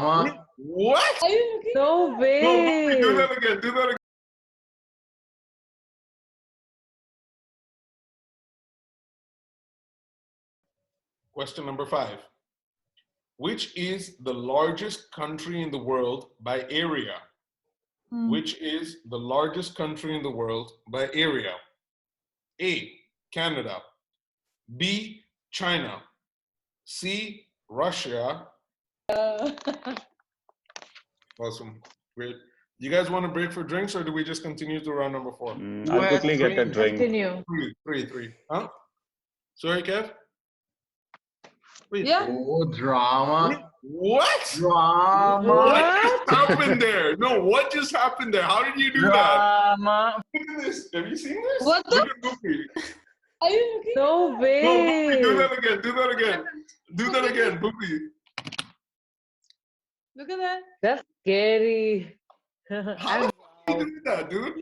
drama. What? Are you looking? No No, way. do that again. Do that again. Question number 5. Which is the largest country in the world by area? Which is the largest country in the world by area? A, Canada. B, China. C, Russia. Awesome. Great. You guys want to break for drinks or do we just continue to round number 4? I'll quickly get a drink. Continue. Three. Huh? Sorry, Kev? Wait. Yeah. Oh, drama. What? Drama. What just happened there? No, what just happened there? How did you do that? Drama. Look at this. Have you seen this? What the- Look at Goofy. Are you looking? No No, way. Goofy, do that again. Do that again. Do that again, Goofy. Look at that. That's scary. How the fuck you do that, dude?